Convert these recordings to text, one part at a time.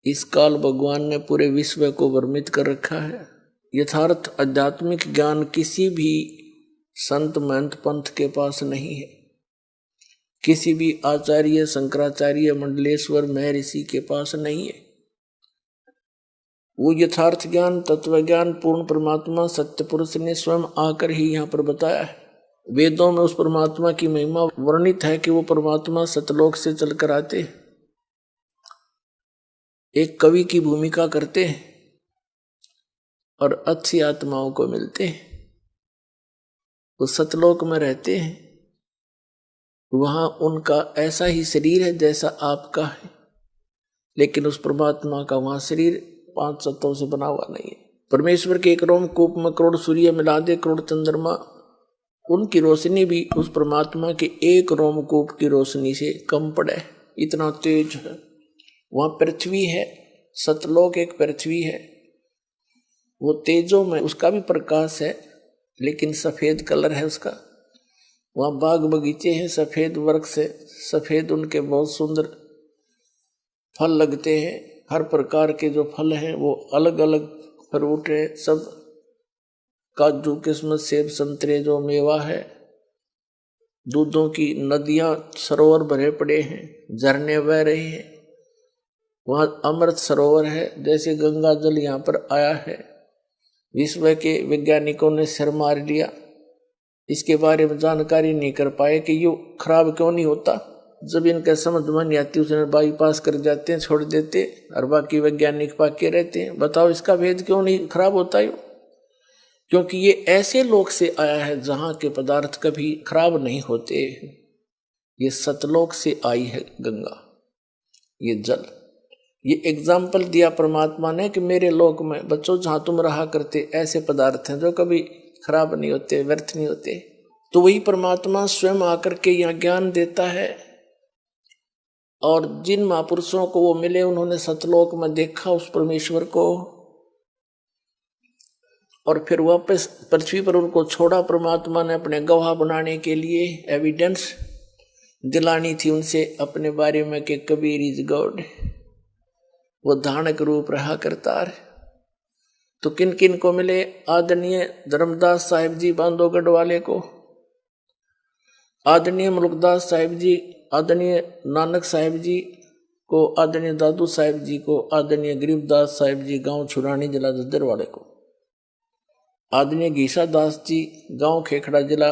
इस काल भगवान ने पूरे विश्व को वर्णित कर रखा है। यथार्थ आध्यात्मिक ज्ञान किसी भी संत महंत पंथ के पास नहीं है, किसी भी आचार्य शंकराचार्य मंडलेश्वर महर्षि के पास नहीं है। वो यथार्थ ज्ञान तत्व ज्ञान पूर्ण परमात्मा सत्य पुरुष ने स्वयं आकर ही यहाँ पर बताया है। वेदों में उस परमात्मा की महिमा वर्णित है कि वो परमात्मा सतलोक से चलकर आते हैं, एक कवि की भूमिका करते हैं और अच्छी आत्माओं को मिलते हैं। वो सतलोक में रहते हैं, वहां उनका ऐसा ही शरीर है जैसा आपका है, लेकिन उस परमात्मा का वहां शरीर 5 तत्वों से बना हुआ नहीं है। परमेश्वर के एक रोमकूप में करोड़ सूर्य मिला दे, करोड़ चंद्रमा, उनकी रोशनी भी उस परमात्मा के एक रोमकूप की रोशनी से कम पड़े, इतना तेज है। वहां पृथ्वी है, सतलोक एक पृथ्वी है, वो तेजों में उसका भी प्रकाश है, लेकिन सफेद कलर है उसका। वहां बाग बगीचे हैं, सफेद वृक्ष से, सफेद उनके बहुत सुंदर फल लगते हैं। हर प्रकार के जो फल हैं वो अलग अलग फ्रूट है, सब काजू किस्मत सेब संतरे जो मेवा है। दूधों की नदियां सरोवर भरे पड़े हैं, झरने बह रहे हैं। वहाँ अमृत सरोवर है, जैसे गंगा जल यहाँ पर आया है। विश्व के वैज्ञानिकों ने सिर मार लिया, इसके बारे में जानकारी नहीं कर पाए कि ये खराब क्यों नहीं होता। जब इनका समझ में नहीं आती उसने बाईपास कर जाते हैं, छोड़ देते, और बाकी वैज्ञानिक पाके रहते हैं। बताओ इसका भेद क्यों नहीं खराब होता है? क्योंकि ये ऐसे लोक से आया है जहाँ के पदार्थ कभी खराब नहीं होते। ये सतलोक से आई है गंगा, ये जल। ये एग्जाम्पल दिया परमात्मा ने कि मेरे लोक में बच्चों जहाँ तुम रहा करते ऐसे पदार्थ हैं जो कभी खराब नहीं होते, व्यर्थ नहीं होते। तो वही परमात्मा स्वयं आकर के यहाँ ज्ञान देता है। और जिन महापुरुषों को वो मिले उन्होंने सतलोक में देखा उस परमेश्वर को, और फिर वापस पृथ्वी पर उनको छोड़ा। परमात्मा ने अपने गवाह बनाने के लिए एविडेंस दिलानी थी उनसे अपने बारे में कि कबीर इज गॉड, वो धानक रूप रहा करतार। तो किन किन को मिले? आदरणीय धर्मदास साहिब जी बांधोगढ़ वाले को, आदरणीय मुल्कदास साहिब जी, आदरणीय नानक साहिब जी को, आदरणीय दादू साहिब जी को, आदरणीय गरीबदास साहिब जी गांव छुरानी जिला दद्दर वाले को, आदरणीय गीसा दास जी गांव खेखड़ा जिला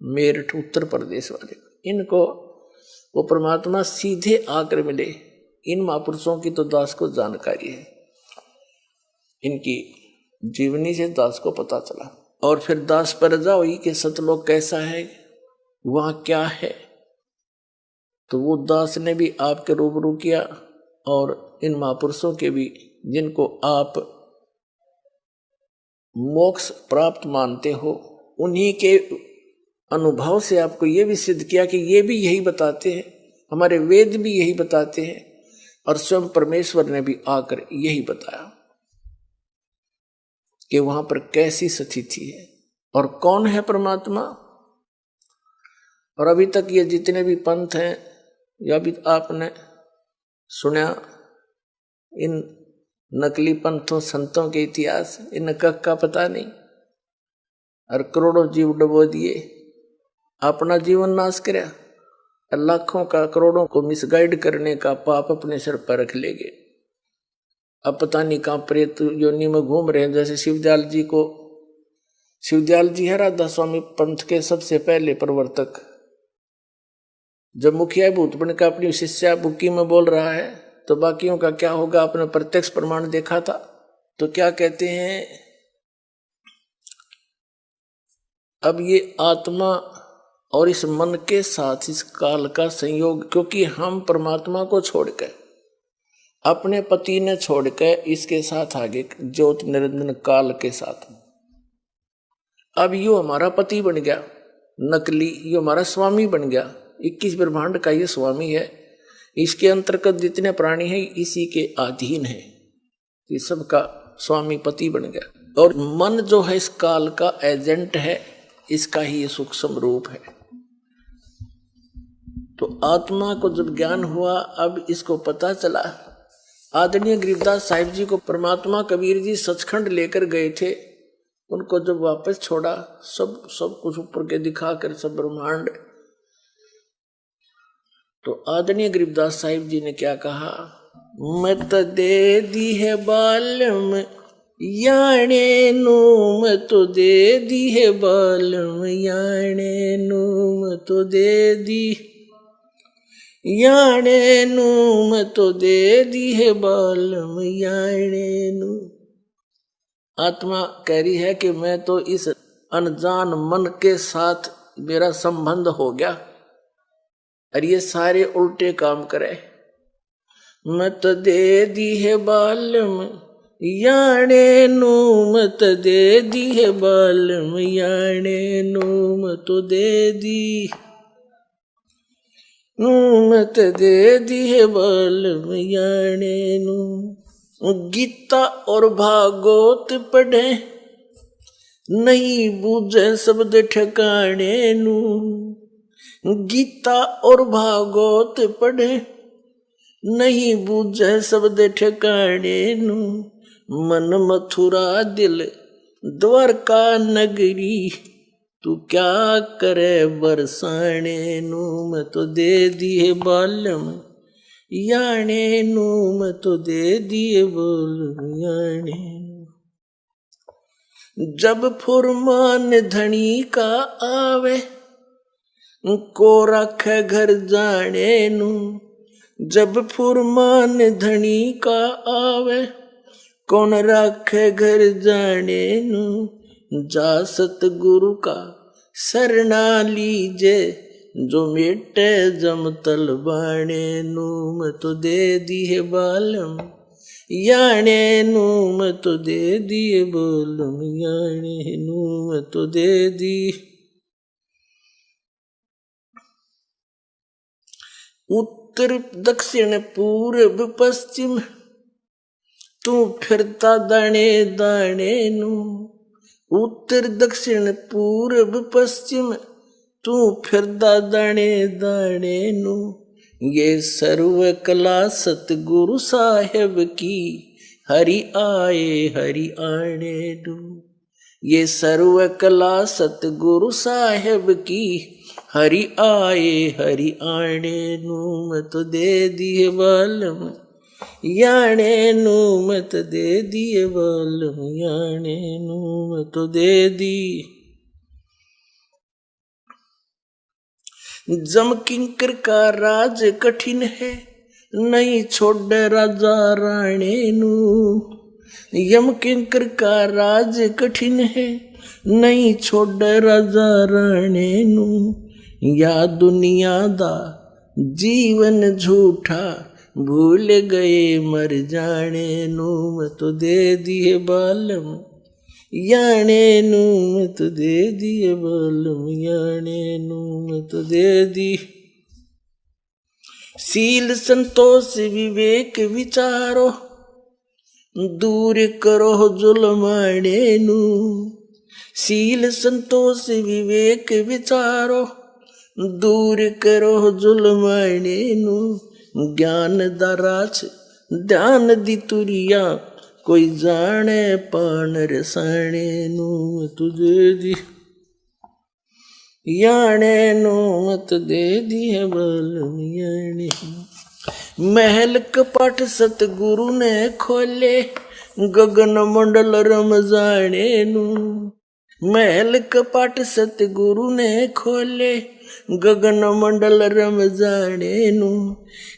मेरठ उत्तर प्रदेश वाले को। इनको वो परमात्मा सीधे आकर मिले। इन महापुरुषों की तो दास को जानकारी है, इनकी जीवनी से दास को पता चला। और फिर दास पर रजा हुई कि सतलोक कैसा है, वहां क्या है। तो वो दास ने भी आपके रूबरू किया, और इन महापुरुषों के भी जिनको आप मोक्ष प्राप्त मानते हो, उन्हीं के अनुभव से आपको ये भी सिद्ध किया कि ये भी यही बताते हैं, हमारे वेद भी यही बताते हैं, और स्वयं परमेश्वर ने भी आकर यही बताया कि वहां पर कैसी स्थिति है और कौन है परमात्मा। और अभी तक ये जितने भी पंथ हैं, या भी आपने सुना इन नकली पंथों संतों के इतिहास, इनका का पता नहीं, और करोड़ों जीव डबो दिए, अपना जीवन नाश कराया, लाखों का करोड़ों को मिसगाइड करने का पाप अपने सिर पर रख लेंगे। अब पता नहीं कहां प्रेत योनि में घूम रहे हैं। जैसे शिवदयाल जी को, शिवदयाल जी है राधा स्वामी पंथ के सबसे पहले प्रवर्तक। जब मुखिया भूत बन का अपनी शिष्या बुक्की में बोल रहा है, तो बाकियों का क्या होगा? आपने प्रत्यक्ष प्रमाण देखा था। तो क्या कहते हैं, अब ये आत्मा और इस मन के साथ इस काल का संयोग, क्योंकि हम परमात्मा को छोड़कर, अपने पति ने छोड़कर इसके साथ आगे ज्योत निरंजन काल के साथ, अब यो हमारा पति बन गया नकली, यो हमारा स्वामी बन गया। 21 ब्रह्मांड का ये स्वामी है, इसके अंतर्गत जितने प्राणी हैं इसी के अधीन है, ये सबका स्वामी पति बन गया। और मन जो है इस काल का एजेंट है, इसका ही ये सूक्ष्म रूप है। तो आत्मा को जब ज्ञान हुआ, अब इसको पता चला। आदरणीय गरीबदास साहिब जी को परमात्मा कबीर जी सचखंड लेकर गए थे। उनको जब वापस छोड़ा, सब कुछ ऊपर के दिखा कर, सब ब्रह्मांड, तो आदरणीय गरीबदास साहिब जी ने क्या कहा, मत दे दी है बालम याने नू, मत दे दी है बालम याने नू, मत दे दी याने नू, मत दे दी है बालम याने नू। आत्मा कह रही है कि मैं तो इस अनजान मन के साथ मेरा संबंध हो गया और ये सारे उल्टे काम करे। मत दे दी है बालम याने नू, मत दे दी है बालम याने नू, मत दे दी नू, मत दे दी है बालम याने नू। गीता और भागवत पढ़े नहीं बूझे शब्द ठिकाने नू, गीता और भागवत पढ़े नहीं बूझे शब्द ठिकाने नू। मन मथुरा दिल द्वारका नगरी, तू क्या करे बरसाने नू, मैं तो दे दिए बालम याने नू, मैं तो दे दिए बालम याने नू। जब फुरमान धनी का आवे, को रखे घर जाने नू, जब फुरमान धनी का आवे, कौन रखे घर जाने नू। जा सतगुरु का शरणा लीजे, जो मेटे जमतल बाणे नू, मैं तो दे दिए बालम याने नू, मैं तो दे दिए बालम याने नू, मैं तो दे दी। उत्तर दक्षिण पूर्व पश्चिम, तू फिरता दाने दाने नू। उत्तर दक्षिण पूर्व पश्चिम, तू फिरता दाने दाने नू। ये सर्व कला सतगुरु साहेब की, हरि आए हरि आने नू। ये सर्व कला सतगुरु साहेब की, हरि आए हरि आने नू। मैं तो दे दिए बालम याने नू, मैं तो दे दिए बालम याने नू, मैं तो दे दी। जम किंकर का राज कठिन है, नहीं छोड़ राजा राणे नू। यम किंकर का राज कठिन है, नहीं छोड़ राजा राणे नू। या दुनिया दा जीवन झूठा, भूल गए मर जाने नू। मैं तो दे दिए बालम याने नू, मैं तो दे दिए बालम याने नू, मैं तो दे दी। सील संतोष विवेक विचारो, दूर करो जुल्माने नू। सील संतोष विवेक विचारो, दूर करो जुल्माने नू। ज्ञान दराच ध्यान दी तुरिया, कोई जाने पान रसाने नू। तुझे दी याने नू, मत दे दिए बालम याने। महल कपट सतगुरु ने खोले, गगन मंडल रम जाने नू। महल कपट सतगुरु ने खोले, गगन मंडल रम जाने नू।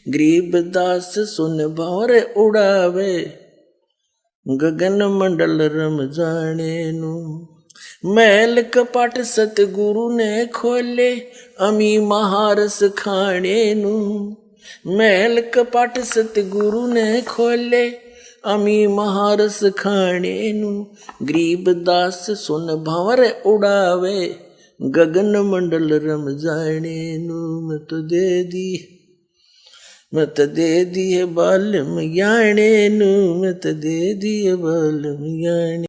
गरीब दास सुन भौर उड़ावे, गगन मंडल रम जाने नू। महल कपट सतगुरु ने खोले, अमी महारस खाने नू। महल कपट सतगुरु ने खोले, अमी महारस खाने नू। गरीब दास सुन भंवर उड़ावे, गगन मंडल रम जाने नू। मैं तो दे दी, मत दे दिए बालम याने नू, मत दे दिए बालम याने।